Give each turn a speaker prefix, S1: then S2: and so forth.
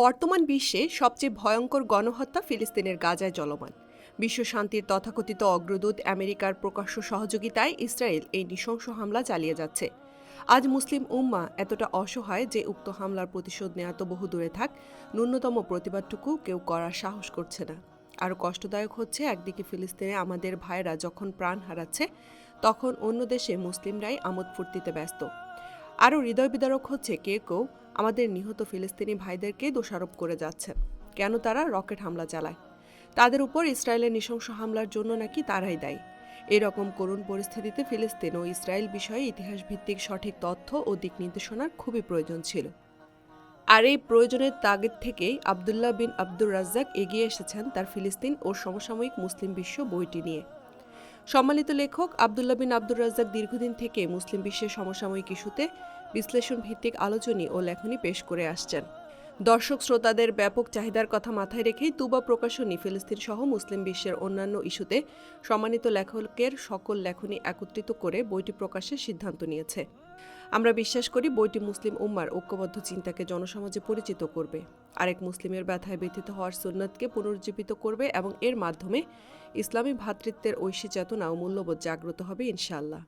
S1: বর্তমান বিশ্বে সবচেয়ে ভয়ঙ্কর গণহত্যা ফিলিস্তিনের গাজায় চলমান। বিশ্ব শান্তির তথাকথিত অগ্রদূত আমেরিকার প্রকাশ্য সহযোগিতায় ইসরায়েল এই নৃশংস হামলা চালিয়ে যাচ্ছে। আজ মুসলিম উম্মা এতটা অসহায় যে উক্ত হামলার প্রতিশোধ নেওয়া তো বহু দূরে থাক, ন্যূনতম প্রতিবাদটুকু কেউ করার সাহস করছে না। আরও কষ্টদায়ক হচ্ছে, একদিকে ফিলিস্তিনে আমাদের ভাইয়েরা যখন প্রাণ হারাচ্ছে, তখন অন্য দেশে মুসলিমরাই আমোদ ফুর্তিতে ব্যস্ত। আরও হৃদয় বিদারক হচ্ছে, কেউ কেউ আমাদের নিহত ফিলিস্তিনি ভাইদেরকে দোষারোপ করে যাচ্ছেন কেন তারা রকেট হামলা চালায়। তাদের উপর ইসরায়েলের নৃশংস হামলার জন্য নাকি তারাই দায়ী। এরকম করুণ পরিস্থিতিতে ফিলিস্তিন ও ইসরায়েল বিষয়ে ইতিহাসভিত্তিক সঠিক তথ্য ও দিক নির্দেশনার খুবই প্রয়োজন ছিল। আর এই প্রয়োজনের তাগিদ থেকেই আবদুল্লাহ বিন আব্দুর রাজ্জাক এগিয়ে এসেছেন তার ফিলিস্তিন ও সমসাময়িক মুসলিম বিশ্ব বইটি নিয়ে। সম্মানিত লেখক আবদুল্লাহ বিন আব্দুর রাজ্জাক দীর্ঘদিন থেকে মুসলিম বিশ্বের সমসাময়িক ইস্যুতে বিশ্লেষণ ভিত্তিক আলোচনী ও লেখনী পেশ করে আসছেন। দর্শক শ্রোতাদের ব্যাপক চাহিদার কথা মাথায় রেখেই তুবা প্রকাশনী ফিলিস্তিন সহ মুসলিম বিশ্বের অন্যান্য ইস্যুতে সম্মানিত লেখকের সকল লেখনী একত্রিত করে বইটি প্রকাশের সিদ্ধান্ত নিয়েছে। আমরা বিশ্বাস করি বইটি মুসলিম উম্মার ঐক্যবদ্ধ চিন্তাকে জনসমাজে পরিচিত করবে, আরেক মুসলিমের ব্যথায় ব্যথিত হওয়ার সুন্নাতকে পুনরুজ্জীবিত করবে এবং এর মাধ্যমে ইসলামী ভ্রাতৃত্বের ঐশী চেতনা ও মূল্যবোধ জাগ্রত হবে ইনশাআল্লাহ।